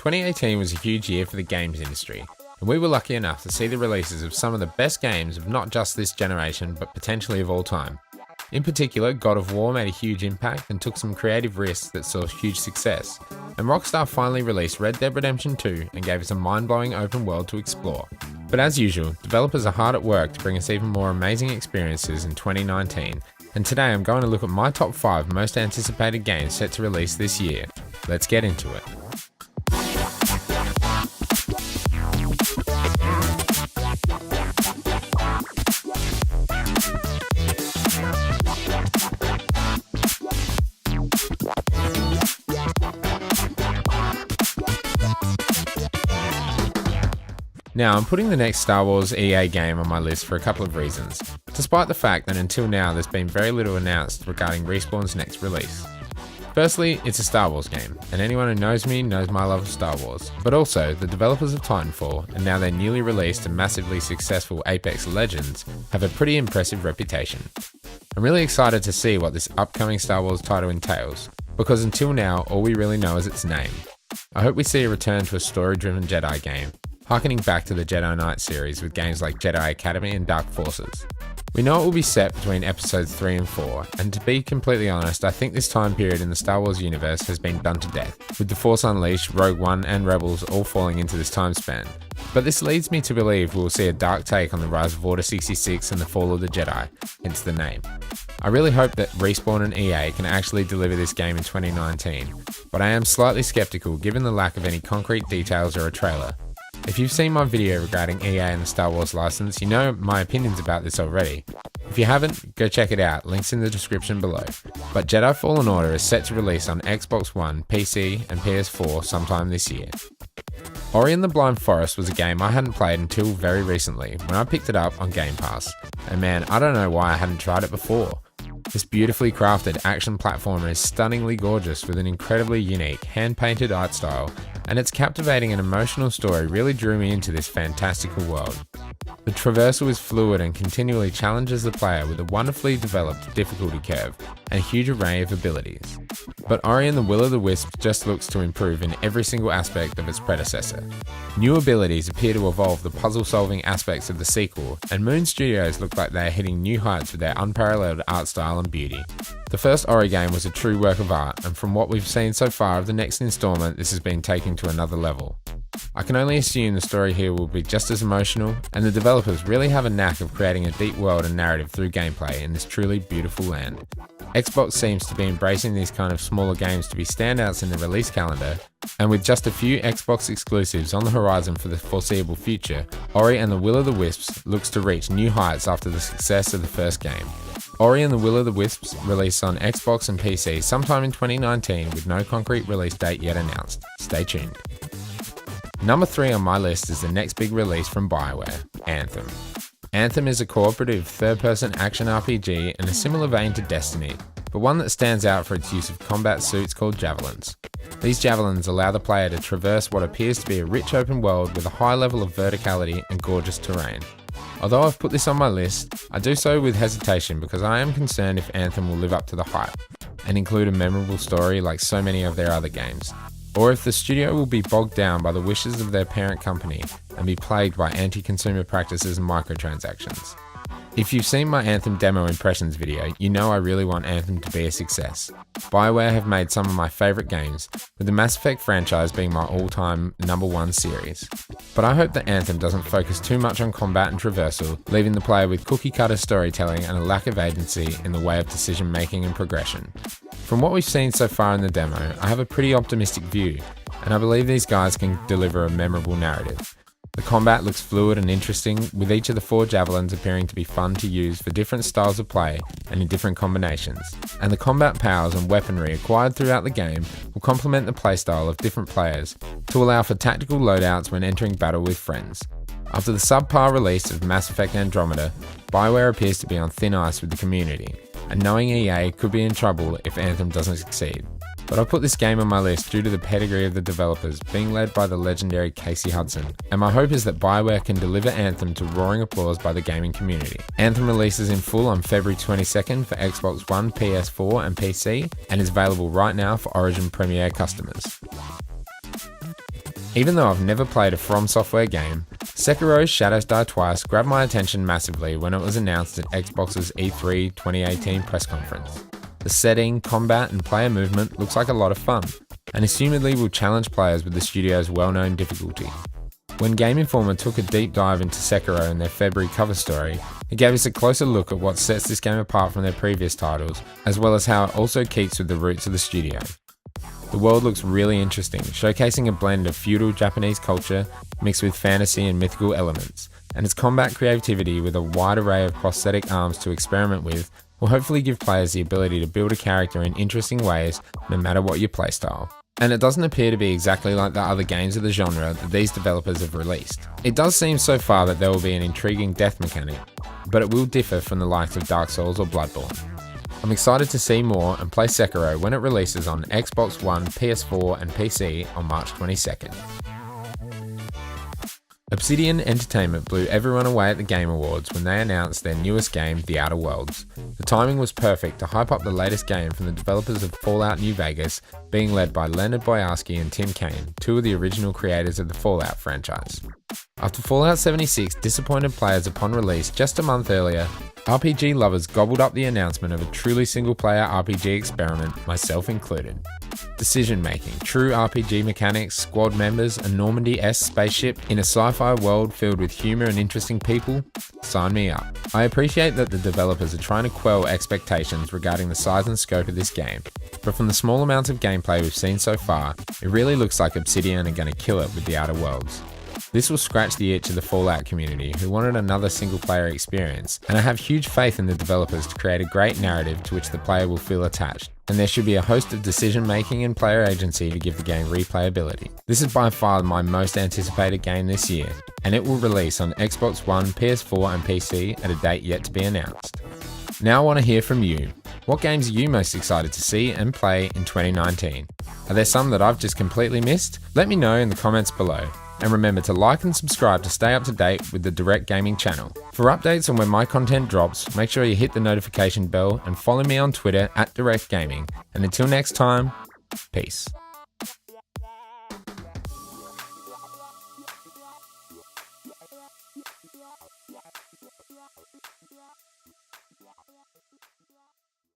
2018 was a huge year for the games industry, and we were lucky enough to see the releases of some of the best games of not just this generation, but potentially of all time. In particular, God of War made a huge impact and took some creative risks that saw huge success, and Rockstar finally released Red Dead Redemption 2 and gave us a mind-blowing open world to explore. But as usual, developers are hard at work to bring us even more amazing experiences in 2019, and today I'm going to look at my top 5 most anticipated games set to release this year. Let's get into it. Now, I'm putting the next Star Wars EA game on my list for a couple of reasons, despite the fact that until now there's been very little announced regarding Respawn's next release. Firstly, it's a Star Wars game, and anyone who knows me knows my love of Star Wars, but also the developers of Titanfall and now their newly released and massively successful Apex Legends have a pretty impressive reputation. I'm really excited to see what this upcoming Star Wars title entails, because until now all we really know is its name. I hope we see a return to a story-driven Jedi game, harkening back to the Jedi Knight series with games like Jedi Academy and Dark Forces. We know it will be set between episodes 3 and 4, and to be completely honest, I think this time period in the Star Wars universe has been done to death, with The Force Unleashed, Rogue One and Rebels all falling into this time span. But this leads me to believe we will see a dark take on the rise of Order 66 and the fall of the Jedi, hence the name. I really hope that Respawn and EA can actually deliver this game in 2019, but I am slightly skeptical given the lack of any concrete details or a trailer. If you've seen my video regarding EA and the Star Wars license, you know my opinions about this already. If you haven't, go check it out, links in the description below. But Jedi Fallen Order is set to release on Xbox One, PC and PS4 sometime this year. Ori and the Blind Forest was a game I hadn't played until very recently when I picked it up on Game Pass, and man, I don't know why I hadn't tried it before. This beautifully crafted action platformer is stunningly gorgeous with an incredibly unique, hand-painted art style, and its captivating and emotional story really drew me into this fantastical world. The traversal is fluid and continually challenges the player with a wonderfully developed difficulty curve and a huge array of abilities. But Ori and the Will of the Wisp just looks to improve in every single aspect of its predecessor. New abilities appear to evolve the puzzle-solving aspects of the sequel, and Moon Studios look like they are hitting new heights with their unparalleled art style and beauty. The first Ori game was a true work of art, and from what we've seen so far of the next installment, this has been taken to another level. I can only assume the story here will be just as emotional, and the developers really have a knack of creating a deep world and narrative through gameplay in this truly beautiful land. Xbox seems to be embracing these kind of smaller games to be standouts in the release calendar, and with just a few Xbox exclusives on the horizon for the foreseeable future, Ori and the Will of the Wisps looks to reach new heights after the success of the first game. Ori and the Will of the Wisps release on Xbox and PC sometime in 2019 with no concrete release date yet announced. Stay tuned. Number 3 on my list is the next big release from BioWare, Anthem. Anthem is a cooperative third-person action RPG in a similar vein to Destiny, but one that stands out for its use of combat suits called javelins. These javelins allow the player to traverse what appears to be a rich open world with a high level of verticality and gorgeous terrain. Although I've put this on my list, I do so with hesitation because I am concerned if Anthem will live up to the hype and include a memorable story like so many of their other games, or if the studio will be bogged down by the wishes of their parent company and be plagued by anti-consumer practices and microtransactions. If you've seen my Anthem demo impressions video, you know I really want Anthem to be a success. BioWare have made some of my favourite games, with the Mass Effect franchise being my all-time #1 series. But I hope that Anthem doesn't focus too much on combat and traversal, leaving the player with cookie-cutter storytelling and a lack of agency in the way of decision-making and progression. From what we've seen so far in the demo, I have a pretty optimistic view, and I believe these guys can deliver a memorable narrative. The combat looks fluid and interesting, with each of the 4 javelins appearing to be fun to use for different styles of play and in different combinations, and the combat powers and weaponry acquired throughout the game will complement the playstyle of different players to allow for tactical loadouts when entering battle with friends. After the subpar release of Mass Effect Andromeda, BioWare appears to be on thin ice with the community, and knowing EA could be in trouble if Anthem doesn't succeed. But I put this game on my list due to the pedigree of the developers being led by the legendary Casey Hudson, and my hope is that BioWare can deliver Anthem to roaring applause by the gaming community. Anthem releases in full on February 22nd for Xbox One, PS4 and PC, and is available right now for Origin Premier customers. Even though I've never played a From Software game, Sekiro's Shadows Die Twice grabbed my attention massively when it was announced at Xbox's E3 2018 press conference. The setting, combat and player movement looks like a lot of fun, and assumedly will challenge players with the studio's well-known difficulty. When Game Informer took a deep dive into Sekiro in their February cover story, it gave us a closer look at what sets this game apart from their previous titles, as well as how it also keeps with the roots of the studio. The world looks really interesting, showcasing a blend of feudal Japanese culture mixed with fantasy and mythical elements, and its combat creativity with a wide array of prosthetic arms to experiment with will hopefully give players the ability to build a character in interesting ways no matter what your playstyle. And it doesn't appear to be exactly like the other games of the genre that these developers have released. It does seem so far that there will be an intriguing death mechanic, but it will differ from the likes of Dark Souls or Bloodborne. I'm excited to see more and play Sekiro when it releases on Xbox One, PS4 and PC on March 22nd. Obsidian Entertainment blew everyone away at the Game Awards when they announced their newest game, The Outer Worlds. The timing was perfect to hype up the latest game from the developers of Fallout New Vegas, being led by Leonard Boyarsky and Tim Kaine, two of the original creators of the Fallout franchise. After Fallout 76 disappointed players upon release just a month earlier, RPG lovers gobbled up the announcement of a truly single-player RPG experiment, myself included. Decision-making, true RPG mechanics, squad members, a Normandy-esque spaceship in a sci-fi world filled with humour and interesting people? Sign me up. I appreciate that the developers are trying to quell expectations regarding the size and scope of this game, but from the small amounts of gameplay we've seen so far, it really looks like Obsidian are going to kill it with The Outer Worlds. This will scratch the itch of the Fallout community who wanted another single-player experience, and I have huge faith in the developers to create a great narrative to which the player will feel attached, and there should be a host of decision-making and player agency to give the game replayability. This is by far my most anticipated game this year, and it will release on Xbox One, PS4 and PC at a date yet to be announced. Now I want to hear from you. What games are you most excited to see and play in 2019? Are there some that I've just completely missed? Let me know in the comments below. And remember to like and subscribe to stay up to date with the Direckt Gaming channel. For updates on when my content drops, make sure you hit the notification bell and follow me on Twitter @Direckt Gaming. And until next time, peace.